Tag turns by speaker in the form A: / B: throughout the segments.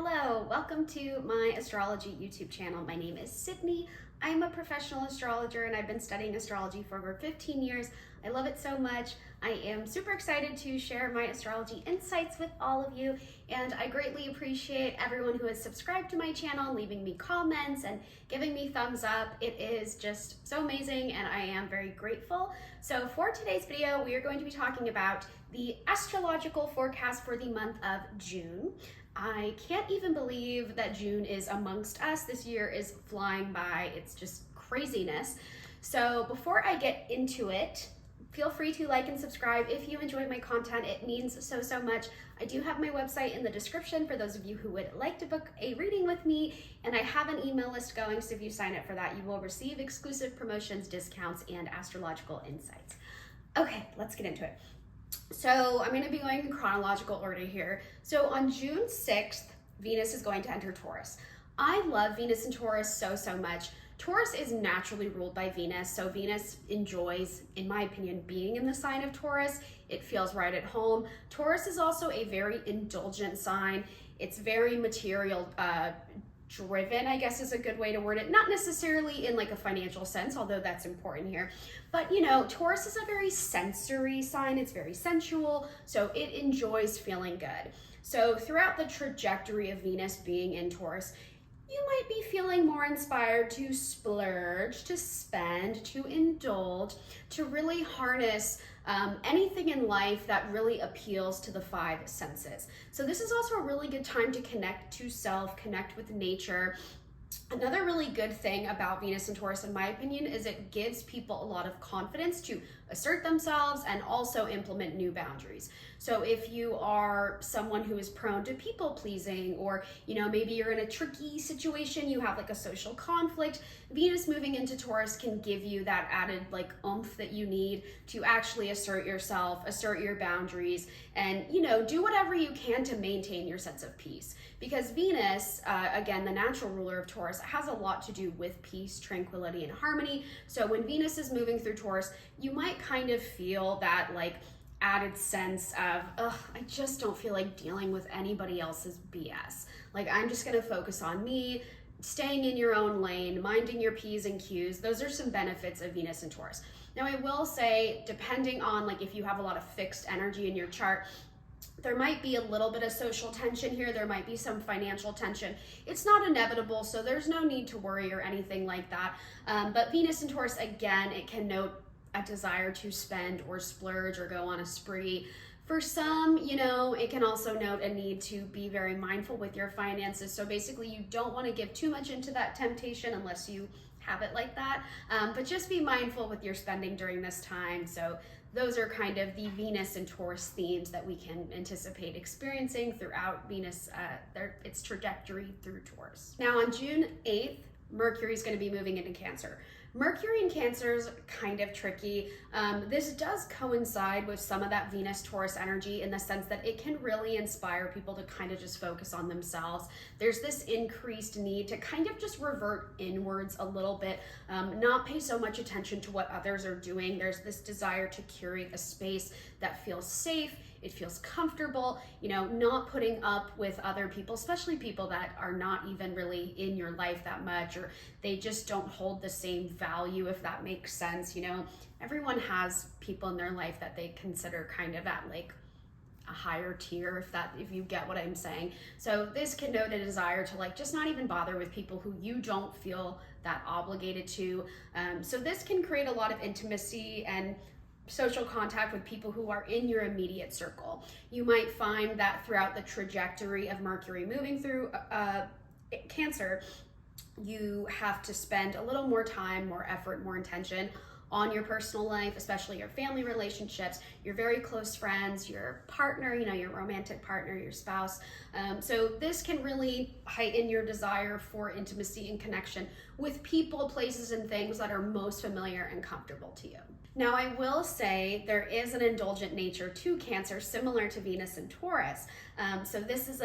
A: Hello, welcome to my astrology YouTube channel. My name is Sydney. I'm a professional astrologer and I've been studying astrology for over 15 years. I love it so much. I am super excited to share my astrology insights with all of you, and I greatly appreciate everyone who has subscribed to my channel, leaving me comments and giving me thumbs up. It is just so amazing and I am very grateful. So for today's video, we are going to be talking about the astrological forecast for the month of June. I can't even believe that June is amongst us. This year is flying by. It's just craziness. So before I get into it, feel free to like and subscribe if you enjoyed my content. It means so much. I do have my website in the description for those of you who would like to book a reading with me, and I have an email list going, so if you sign up for that, you will receive exclusive promotions, discounts, and astrological insights. Okay, let's get into it. So I'm going to be going in chronological order here. So on June 6th, Venus is going to enter Taurus. I love Venus and Taurus so much. Taurus is naturally ruled by Venus, so Venus enjoys, in my opinion, being in the sign of Taurus. It feels right at home. Taurus is also a very indulgent sign. It's very material driven, I guess is a good way to word it. Not necessarily in like a financial sense, although that's important here. But you know, Taurus is a very sensory sign. It's very sensual, so it enjoys feeling good. So throughout the trajectory of Venus being in Taurus, you might be feeling more inspired to splurge, to spend, to indulge, to really harness anything in life that really appeals to the five senses. So this is also a really good time to connect to self, connect with nature. Another really good thing about Venus and Taurus, in my opinion, is it gives people a lot of confidence to assert themselves and also implement new boundaries. So if you are someone who is prone to people pleasing, or you know, maybe you're in a tricky situation, you have like a social conflict, Venus moving into Taurus can give you that added like oomph that you need to actually assert yourself, assert your boundaries, and you know, do whatever you can to maintain your sense of peace. Because Venus, again, the natural ruler of Taurus, has a lot to do with peace, tranquility, and harmony. So when Venus is moving through Taurus, you might kind of feel that like added sense of, I just don't feel like dealing with anybody else's BS. Like, I'm just gonna focus on me, staying in your own lane, minding your P's and Q's. Those are some benefits of Venus and Taurus. Now, I will say, depending on like if you have a lot of fixed energy in your chart, there might be a little bit of social tension here. There might be some financial tension. It's not inevitable, so there's no need to worry or anything like that. But Venus and Taurus, again, it can note a desire to spend or splurge or go on a spree. For some, you know, it can also note a need to be very mindful with your finances. So basically, you don't want to give too much into that temptation unless you have it like that. But just be mindful with your spending during this time. So those are kind of the Venus and Taurus themes that we can anticipate experiencing throughout Venus, its trajectory through Taurus. Now on June 8th, Mercury is going to be moving into Cancer. Mercury in Cancer is kind of tricky. This does coincide with some of that Venus-Taurus energy in the sense that it can really inspire people to kind of just focus on themselves. There's this increased need to kind of just revert inwards a little bit, not pay so much attention to what others are doing. There's this desire to curate a space that feels safe, it feels comfortable, you know, not putting up with other people, especially people that are not even really in your life that much, or they just don't hold the same value, if that makes sense. You know, everyone has people in their life that they consider kind of at like a higher tier, if you get what I'm saying. So this can note a desire to like just not even bother with people who you don't feel that obligated to. So this can create a lot of intimacy and social contact with people who are in your immediate circle. You might find that throughout the trajectory of Mercury moving through Cancer, you have to spend a little more time, more effort, more intention on your personal life, especially your family relationships, your very close friends, your partner, you know, your romantic partner, your spouse. So this can really heighten your desire for intimacy and connection with people, places, and things that are most familiar and comfortable to you. Now, I will say there is an indulgent nature to Cancer, similar to Venus and Taurus. So this is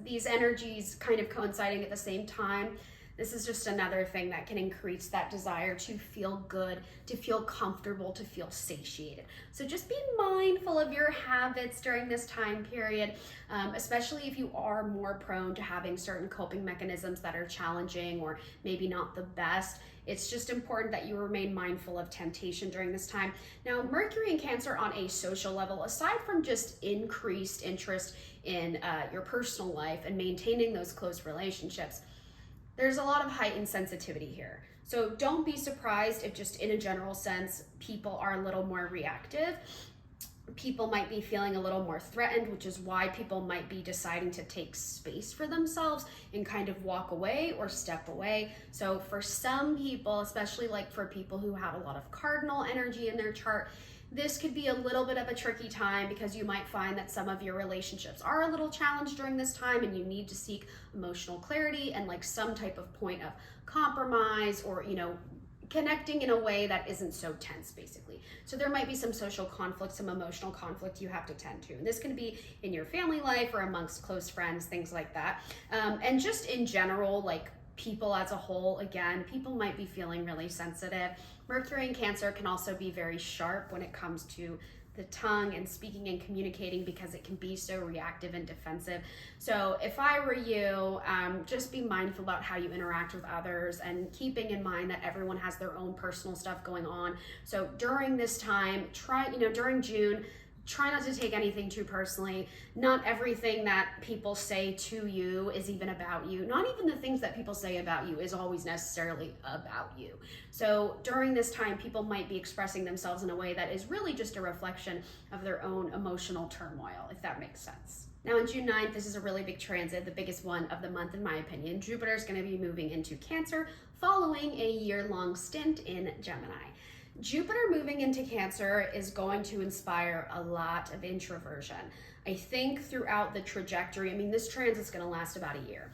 A: these energies kind of coinciding at the same time. This is just another thing that can increase that desire to feel good, to feel comfortable, to feel satiated. So just be mindful of your habits during this time period, especially if you are more prone to having certain coping mechanisms that are challenging or maybe not the best. It's just important that you remain mindful of temptation during this time. Now, Mercury in Cancer on a social level, aside from just increased interest in your personal life and maintaining those close relationships, there's a lot of heightened sensitivity here. So don't be surprised if just in a general sense, people are a little more reactive. People might be feeling a little more threatened, which is why people might be deciding to take space for themselves and kind of walk away or step away. So for some people, especially like for people who have a lot of cardinal energy in their chart, this could be a little bit of a tricky time because you might find that some of your relationships are a little challenged during this time and you need to seek emotional clarity and like some type of point of compromise or, connecting in a way that isn't so tense, basically. So there might be some social conflict, some emotional conflict you have to tend to. And this can be in your family life or amongst close friends, things like that. And just in general, like people as a whole, again, people might be feeling really sensitive. Mercury in Cancer can also be very sharp when it comes to the tongue and speaking and communicating because it can be so reactive and defensive. So if I were you, just be mindful about how you interact with others and keeping in mind that everyone has their own personal stuff going on. So during this time, during June, try not to take anything too personally. Not everything that people say to you is even about you. Not even the things that people say about you is always necessarily about you. So during this time, people might be expressing themselves in a way that is really just a reflection of their own emotional turmoil, if that makes sense. Now on June 9th, this is a really big transit, the biggest one of the month in my opinion. Jupiter is going to be moving into Cancer following a year-long stint in Gemini. Jupiter moving into Cancer is going to inspire a lot of introversion. I think throughout the trajectory, this transit's going to last about a year.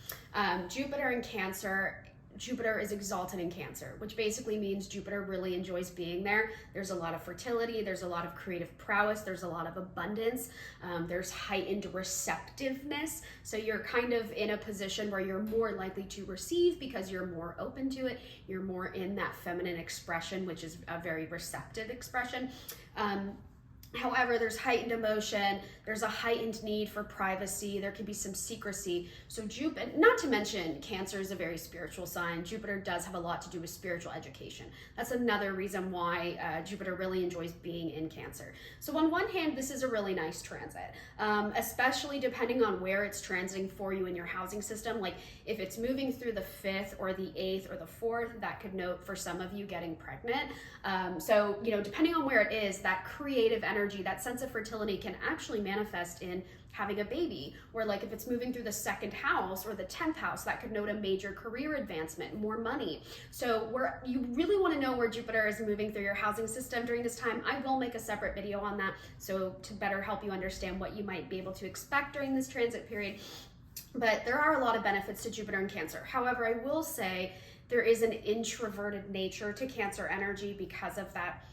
A: Jupiter in Cancer, Jupiter is exalted in Cancer, which basically means Jupiter really enjoys being there. There's a lot of fertility, there's a lot of creative prowess, there's a lot of abundance, there's heightened receptiveness. So you're kind of in a position where you're more likely to receive because you're more open to it. You're more in that feminine expression, which is a very receptive expression. However, there's heightened emotion, there's a heightened need for privacy, there can be some secrecy. So Jupiter, not to mention Cancer is a very spiritual sign. Jupiter does have a lot to do with spiritual education. That's another reason why Jupiter really enjoys being in Cancer. So on one hand, this is a really nice transit, especially depending on where it's transiting for you in your housing system. Like if it's moving through the 5th or the 8th or the 4th, that could note for some of you getting pregnant. So, depending on where it is, that creative energy, that sense of fertility can actually manifest in having a baby, or like if it's moving through the 2nd house or the 10th house, that could note a major career advancement, more money. So where you really want to know where Jupiter is moving through your housing system during this time, I will make a separate video on that, so to better help you understand what you might be able to expect during this transit period. But there are a lot of benefits to Jupiter in Cancer. However, I will say there is an introverted nature to Cancer energy because of that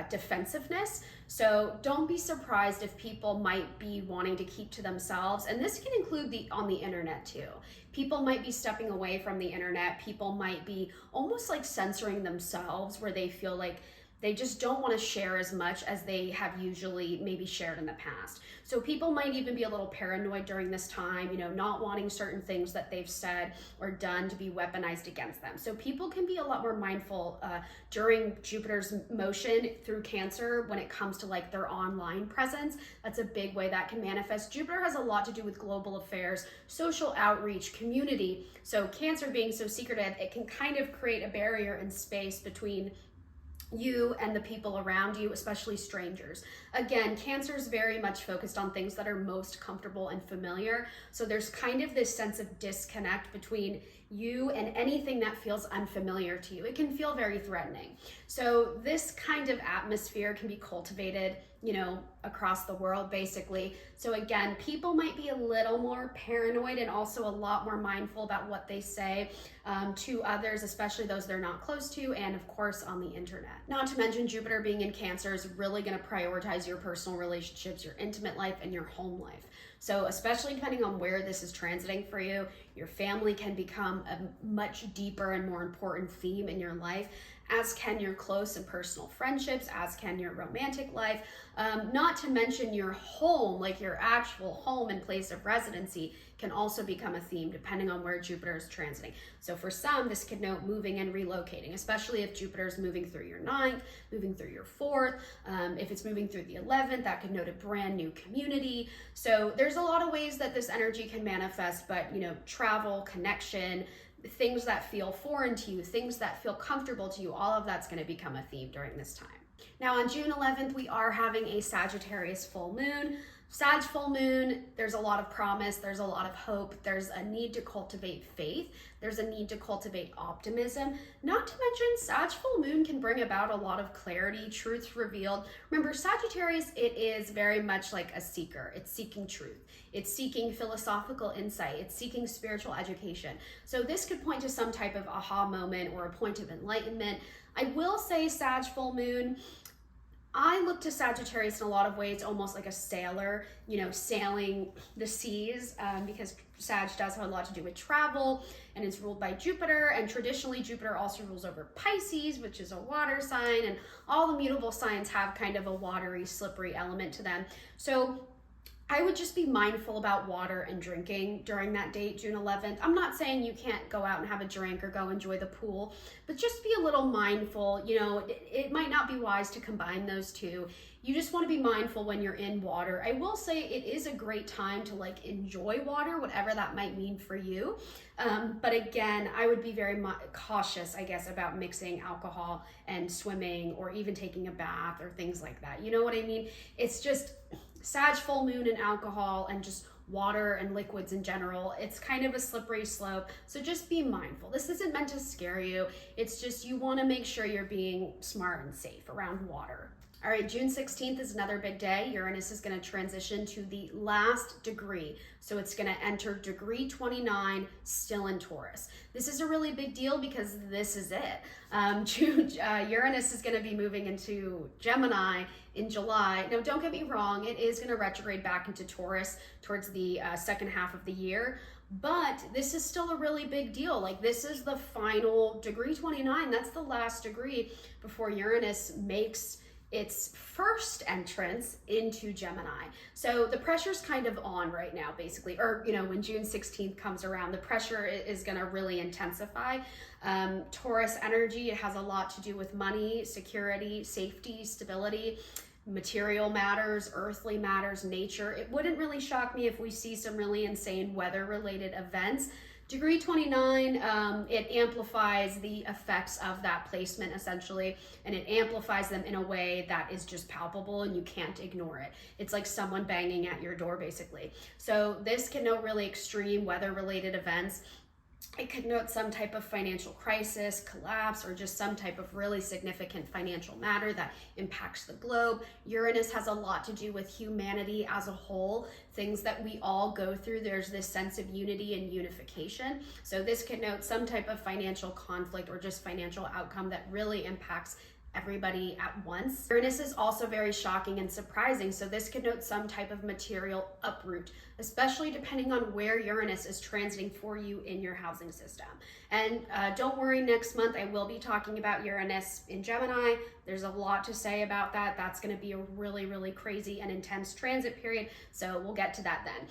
A: defensiveness. So don't be surprised if people might be wanting to keep to themselves. And this can include on the internet too. People might be stepping away from the internet. People might be almost like censoring themselves, where they feel like they just don't want to share as much as they have usually maybe shared in the past. So people might even be a little paranoid during this time, not wanting certain things that they've said or done to be weaponized against them. So people can be a lot more mindful during Jupiter's motion through Cancer when it comes to like their online presence. That's a big way that can manifest. Jupiter has a lot to do with global affairs, social outreach, community. So Cancer being so secretive, it can kind of create a barrier in space between you and the people around you, especially strangers. Again, Cancer is very much focused on things that are most comfortable and familiar. So there's kind of this sense of disconnect between you and anything that feels unfamiliar to you. It can feel very threatening. So this kind of atmosphere can be cultivated, across the world basically. So again, people might be a little more paranoid and also a lot more mindful about what they say to others, especially those they're not close to, and of course on the internet. Not to mention Jupiter being in Cancer is really going to prioritize your personal relationships, your intimate life, and your home life. So especially depending on where this is transiting for you, your family can become a much deeper and more important theme in your life, as can your close and personal friendships, as can your romantic life, not to mention your home, like your actual home and place of residency can also become a theme depending on where Jupiter is transiting. So for some, this could note moving and relocating, especially if Jupiter is moving through your 9th, moving through your 4th. If it's moving through the 11th, that could note a brand new community. So there's a lot of ways that this energy can manifest, but travel, connection, things that feel foreign to you, things that feel comfortable to you, all of that's going to become a theme during this time. Now on June 11th, we are having a Sagittarius full moon. Sag full moon, there's a lot of promise, there's a lot of hope, there's a need to cultivate faith, there's a need to cultivate optimism. Not to mention, Sag full moon can bring about a lot of clarity, truths revealed. Remember, Sagittarius, it is very much like a seeker. It's seeking truth. It's seeking philosophical insight. It's seeking spiritual education. So this could point to some type of aha moment or a point of enlightenment. I will say Sag full moon, I look to Sagittarius in a lot of ways, almost like a sailor, sailing the seas, because Sag does have a lot to do with travel, and it's ruled by Jupiter, and traditionally Jupiter also rules over Pisces, which is a water sign, and all the mutable signs have kind of a watery, slippery element to them. So I would just be mindful about water and drinking during that date, June 11th. I'm not saying you can't go out and have a drink or go enjoy the pool, but just be a little mindful. It might not be wise to combine those two. You just want to be mindful when you're in water. I will say it is a great time to enjoy water, whatever that might mean for you. But again, I would be very cautious, I guess, about mixing alcohol and swimming or even taking a bath or things like that. You know what I mean? It's just Sag full moon and alcohol and just water and liquids in general. It's kind of a slippery slope. So just be mindful. This isn't meant to scare you. It's just you want to make sure you're being smart and safe around water. All right, June 16th is another big day. Uranus is going to transition to the last degree. So it's going to enter degree 29, still in Taurus. This is a really big deal because this is it. Uranus is going to be moving into Gemini in July. Now, don't get me wrong. It is going to retrograde back into Taurus towards the second half of the year. But this is still a really big deal. This is the final degree 29. That's the last degree before Uranus makes its first entrance into Gemini. So the pressure's kind of on right now, basically, or, when June 16th comes around, the pressure is gonna really intensify. Taurus energy, it has a lot to do with money, security, safety, stability, material matters, earthly matters, nature. It wouldn't really shock me if we see some really insane weather-related events. Degree 29, it amplifies the effects of that placement essentially, and it amplifies them in a way that is just palpable and you can't ignore it. It's like someone banging at your door basically. So this can note really extreme weather-related events. It could note some type of financial crisis, collapse, or just some type of really significant financial matter that impacts the globe. Uranus has a lot to do with humanity as a whole, things that we all go through. There's this sense of unity and unification. So this could note some type of financial conflict or just financial outcome that really impacts everybody at once. Uranus is also very shocking and surprising, so this could note some type of material uproot, especially depending on where Uranus is transiting for you in your housing system. And don't worry, next month I will be talking about Uranus in Gemini. There's a lot to say about that. That's going to be a really, really crazy and intense transit period, so we'll get to that then.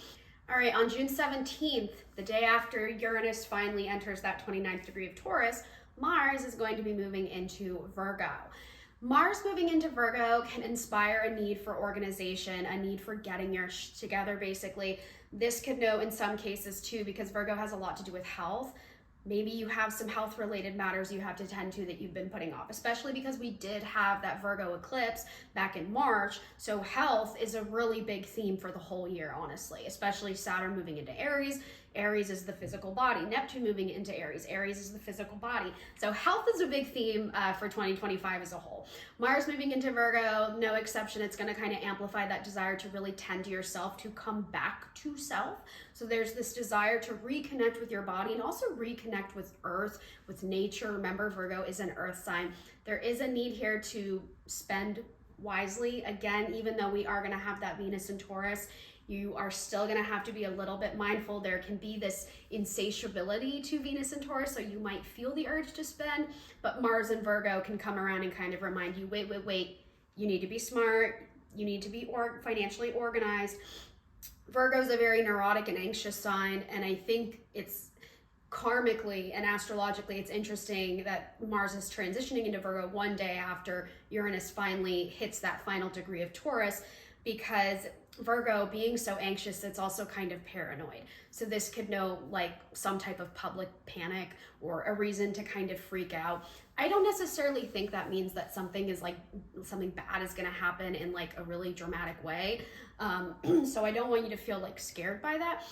A: All right, on June 17th, the day after Uranus finally enters that 29th degree of Taurus, Mars is going to be moving into Virgo. Mars moving into Virgo can inspire a need for organization, a need for getting your shit together, basically. This could note in some cases too, because Virgo has a lot to do with health. Maybe you have some health related matters you have to tend to that you've been putting off, especially because we did have that Virgo eclipse back in March. So health is a really big theme for the whole year, honestly, especially Saturn moving into Aries. Aries is the physical body. Neptune moving into Aries. Aries is the physical body. So health is a big theme for 2025 as a whole. Mars moving into Virgo, no exception. It's going to kind of amplify that desire to really tend to yourself, to come back to self. So there's this desire to reconnect with your body and also reconnect with earth, with nature. Remember, Virgo is an earth sign. There is a need here to spend wisely. Again, even though we are going to have that Venus in Taurus, You are still going to have to be a little bit mindful. There can be this insatiability to Venus and Taurus, so you might feel the urge to spend, but Mars and Virgo can come around and kind of remind you, wait, you need to be smart, you need to be financially organized. Virgo is a very neurotic and anxious sign, and I think it's karmically and astrologically, it's interesting that Mars is transitioning into Virgo one day after Uranus finally hits that final degree of Taurus, because Virgo, being so anxious, it's also kind of paranoid. So this could know like some type of public panic or a reason to kind of freak out. I don't necessarily think that means that something bad is going to happen in like a really dramatic way. So I don't want you to feel like scared by that.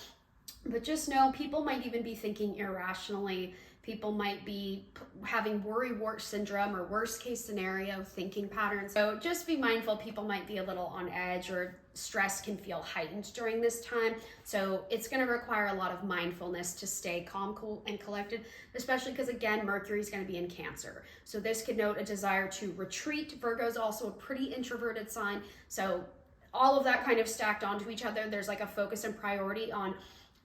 A: But just know people might even be thinking irrationally. People might be having worry-wart syndrome or worst case scenario thinking patterns. So just be mindful, people might be a little on edge, or stress can feel heightened during this time. So it's going to require a lot of mindfulness to stay calm, cool, and collected, especially because, again, Mercury is going to be in Cancer. So this could note a desire to retreat. Virgo is also a pretty introverted sign. So all of that kind of stacked onto each other, there's like a focus and priority on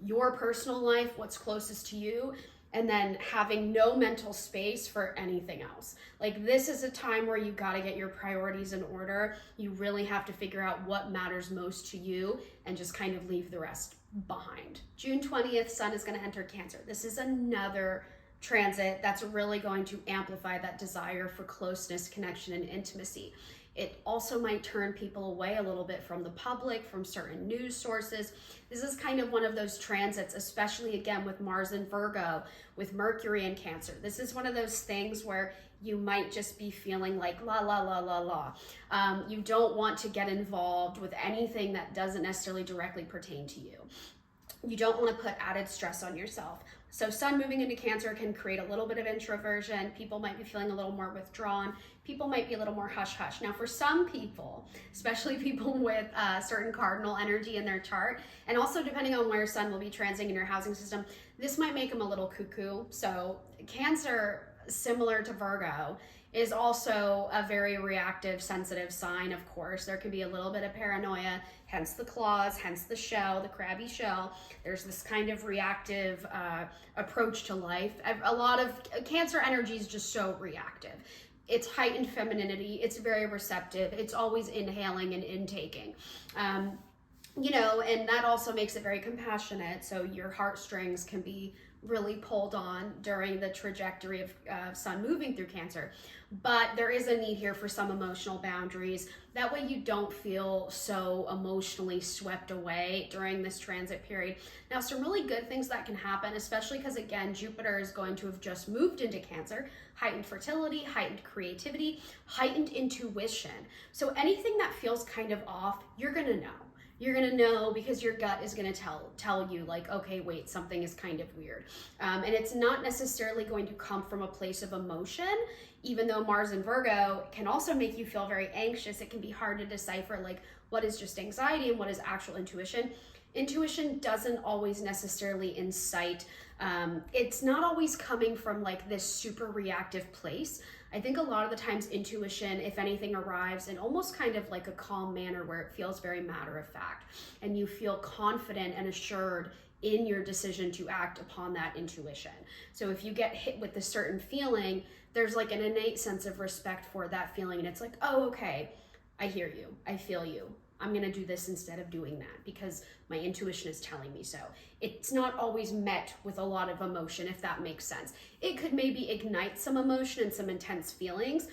A: your personal life, what's closest to you, and then having no mental space for anything else. Like, this is a time where you got to get your priorities in order. You really have to figure out what matters most to you and just kind of leave the rest behind. June 20th, Sun is going to enter Cancer. This is another transit that's really going to amplify that desire for closeness, connection, and intimacy. It also might turn people away a little bit from the public, from certain news sources. This is kind of one of those transits, especially again with Mars and Virgo, with Mercury and Cancer. This is one of those things where you might just be feeling like la, la, la, la, la. You don't want to get involved with anything that doesn't necessarily directly pertain to you. You don't want to put added stress on yourself. So Sun moving into Cancer can create a little bit of introversion. People might be feeling a little more withdrawn. People might be a little more hush-hush. Now, for some people, especially people with certain cardinal energy in their chart, and also depending on where Sun will be transiting in your housing system, this might make them a little cuckoo. So Cancer, similar to Virgo, is also a very reactive, sensitive sign, of course. There could be a little bit of paranoia, hence the claws, hence the shell, the crabby shell. There's this kind of reactive approach to life. A lot of Cancer energy is just so reactive. It's heightened femininity. It's very receptive. It's always inhaling and intaking. You know, and that also makes it very compassionate. So your heartstrings can be really pulled on during the trajectory of Sun moving through Cancer. But there is a need here for some emotional boundaries. That way you don't feel so emotionally swept away during this transit period. Now, some really good things that can happen, especially because, again, Jupiter is going to have just moved into Cancer. Heightened fertility, heightened creativity, heightened intuition. So anything that feels kind of off, you're going to know. You're going to know because your gut is going to tell you like, okay, wait, something is kind of weird. And it's not necessarily going to come from a place of emotion. Even though Mars and Virgo can also make you feel very anxious, it can be hard to decipher like what is just anxiety and what is actual intuition. Intuition doesn't always necessarily incite. It's not always coming from like this super reactive place. I think a lot of the times intuition, if anything, arrives in almost kind of like a calm manner where it feels very matter of fact and you feel confident and assured in your decision to act upon that intuition. So if you get hit with a certain feeling, there's like an innate sense of respect for that feeling, and it's like, oh, okay, I hear you, I feel you. I'm gonna do this instead of doing that because my intuition is telling me so. It's not always met with a lot of emotion, if that makes sense. It could maybe ignite some emotion and some intense feelings,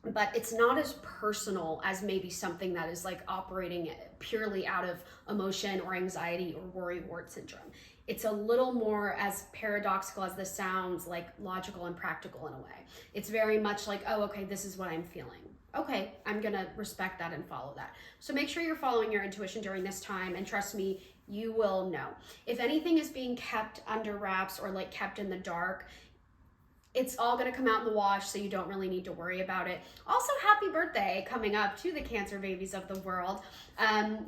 A: but it's not as personal as maybe something that is like operating purely out of emotion or anxiety or worry-wart syndrome. It's a little more, as paradoxical as this sounds, like logical and practical in a way. It's very much like, oh, okay, this is what I'm feeling. Okay, I'm gonna respect that and follow that. So make sure you're following your intuition during this time, and trust me, you will know. If anything is being kept under wraps or like kept in the dark, it's all gonna come out in the wash, so you don't really need to worry about it. Also, happy birthday coming up to the Cancer babies of the world.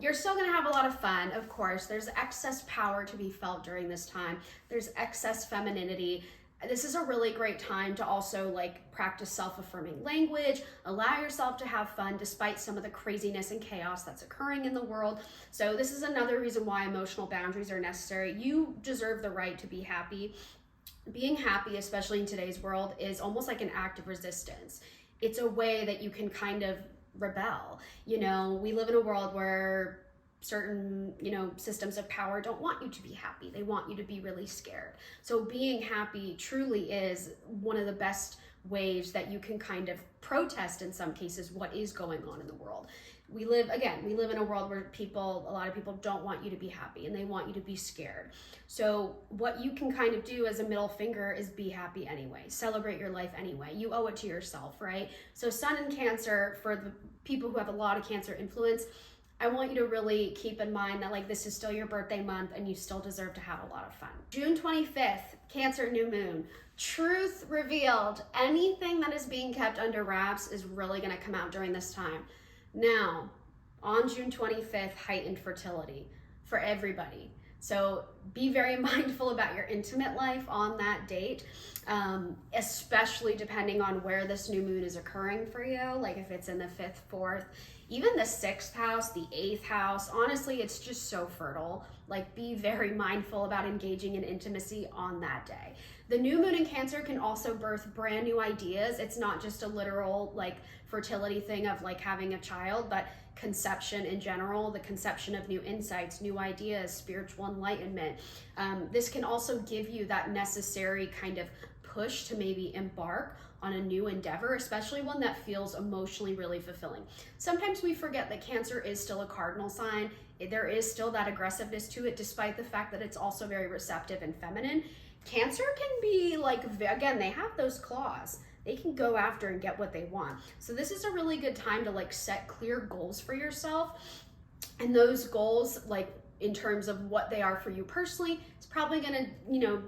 A: You're still gonna have a lot of fun, of course. There's excess power to be felt during this time. There's excess femininity. This is a really great time to also like practice self-affirming language, allow yourself to have fun despite some of the craziness and chaos that's occurring in the world. So this is another reason why emotional boundaries are necessary. You deserve the right to be happy. Being happy, especially in today's world, is almost like an act of resistance. It's a way that you can kind of rebel. You know, we live in a world where certain, systems of power don't want you to be happy. They want you to be really scared. So being happy truly is one of the best ways that you can kind of protest, in some cases, what is going on in the world. We live in a world where a lot of people don't want you to be happy and they want you to be scared. So what you can kind of do as a middle finger is be happy anyway. Celebrate your life anyway. You owe it to yourself, right? So Sun in Cancer, for the people who have a lot of Cancer influence, I want you to really keep in mind that like this is still your birthday month and you still deserve to have a lot of fun. June 25th, Cancer new moon. Truth revealed. Anything that is being kept under wraps is really going to come out during this time. Now, on June 25th, heightened fertility for everybody. So be very mindful about your intimate life on that date, especially depending on where this new moon is occurring for you. Like if it's in the 5th, 4th, even the 6th house, the 8th house, honestly, it's just so fertile. Like be very mindful about engaging in intimacy on that day. The new moon in Cancer can also birth brand new ideas. It's not just a literal like fertility thing of like having a child, but conception in general, the conception of new insights, new ideas, spiritual enlightenment. This can also give you that necessary kind of push to maybe embark on a new endeavor, especially one that feels emotionally really fulfilling. Sometimes we forget that Cancer is still a cardinal sign. There is still that aggressiveness to it, despite the fact that it's also very receptive and feminine. Cancer can be like, again, they have those claws. They can go after and get what they want. So this is a really good time to like set clear goals for yourself. And those goals, like in terms of what they are for you personally, it's probably gonna,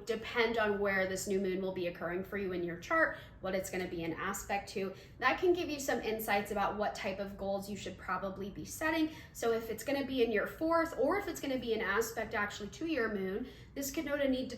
A: depend on where this new moon will be occurring for you in your chart, what it's gonna be an aspect to. That can give you some insights about what type of goals you should probably be setting. So if it's gonna be in your 4th, or if it's gonna be an aspect actually to your moon, this could note a need to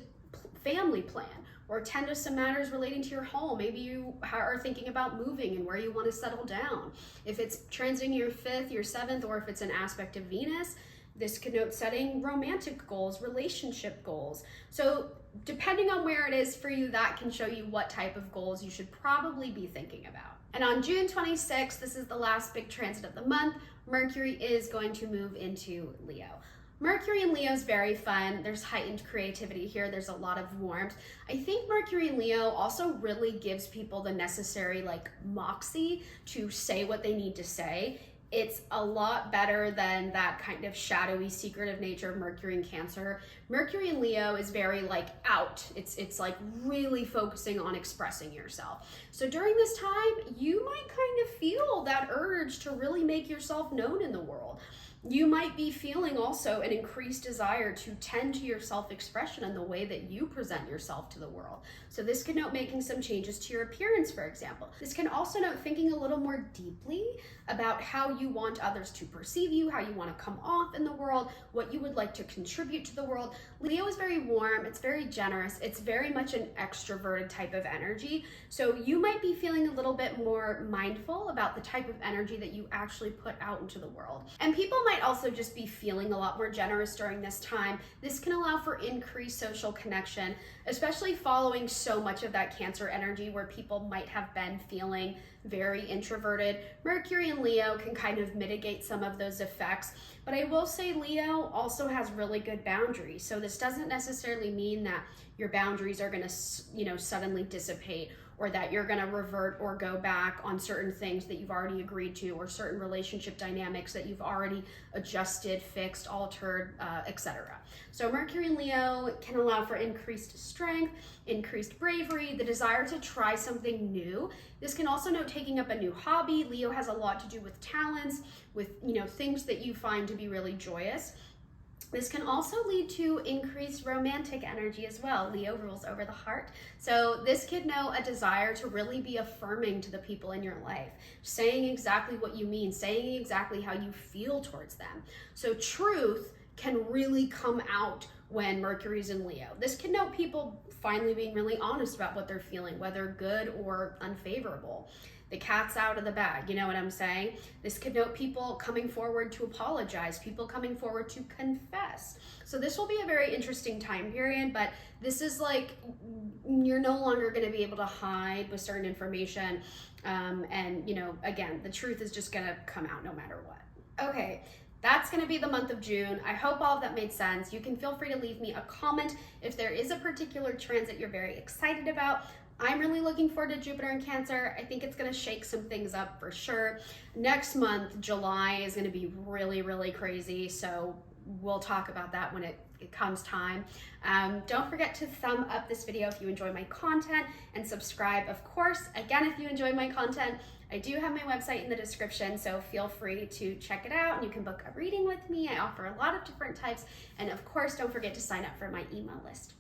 A: family plan or tend to some matters relating to your home. Maybe you are thinking about moving and where you want to settle down. If it's transiting your 5th, your 7th, or if it's an aspect of Venus, this could note setting romantic goals, relationship goals. So depending on where it is for you, that can show you what type of goals you should probably be thinking about. And on June 26th, this is the last big transit of the month, Mercury is going to move into Leo. Mercury in Leo is very fun. There's heightened creativity here. There's a lot of warmth. I think Mercury in Leo also really gives people the necessary like moxie to say what they need to say. It's a lot better than that kind of shadowy, secretive nature of Mercury in Cancer. Mercury in Leo is very like out. It's like really focusing on expressing yourself. So during this time, you might kind of feel that urge to really make yourself known in the world. You might be feeling also an increased desire to tend to your self-expression and the way that you present yourself to the world. So this can note making some changes to your appearance, for example. This can also note thinking a little more deeply about how you want others to perceive you, how you want to come off in the world, what you would like to contribute to the world. Leo is very warm, it's very generous, it's very much an extroverted type of energy. So you might be feeling a little bit more mindful about the type of energy that you actually put out into the world. And people might also just be feeling a lot more generous during this time. This can allow for increased social connection, especially following so much of that Cancer energy where people might have been feeling very introverted. Mercury in Leo can kind of mitigate some of those effects, but I will say Leo also has really good boundaries. So this doesn't necessarily mean that your boundaries are going to, suddenly dissipate, or that you're going to revert or go back on certain things that you've already agreed to, or certain relationship dynamics that you've already adjusted, fixed, altered, etc. So Mercury in Leo can allow for increased strength, increased bravery, the desire to try something new. This can also note taking up a new hobby. Leo has a lot to do with talents, with things that you find to be really joyous. This can also lead to increased romantic energy as well. Leo rules over the heart. So this could know a desire to really be affirming to the people in your life, saying exactly what you mean, saying exactly how you feel towards them. So truth can really come out when Mercury's in Leo. This can note people finally being really honest about what they're feeling, whether good or unfavorable. The cat's out of the bag, you know what I'm saying? This could note people coming forward to apologize, people coming forward to confess. So this will be a very interesting time period, but this is like, you're no longer gonna be able to hide with certain information. And you know, again, the truth is just gonna come out no matter what. Okay. That's going to be the month of June. I hope all of that made sense. You can feel free to leave me a comment if there is a particular transit you're very excited about. I'm really looking forward to Jupiter in Cancer. I think it's going to shake some things up for sure. Next month, July, is going to be really, really crazy. So we'll talk about that when it comes time. Don't forget to thumb up this video if you enjoy my content, and subscribe, of course. Again, if you enjoy my content, I do have my website in the description, so feel free to check it out, and you can book a reading with me. I offer a lot of different types, and of course, don't forget to sign up for my email list.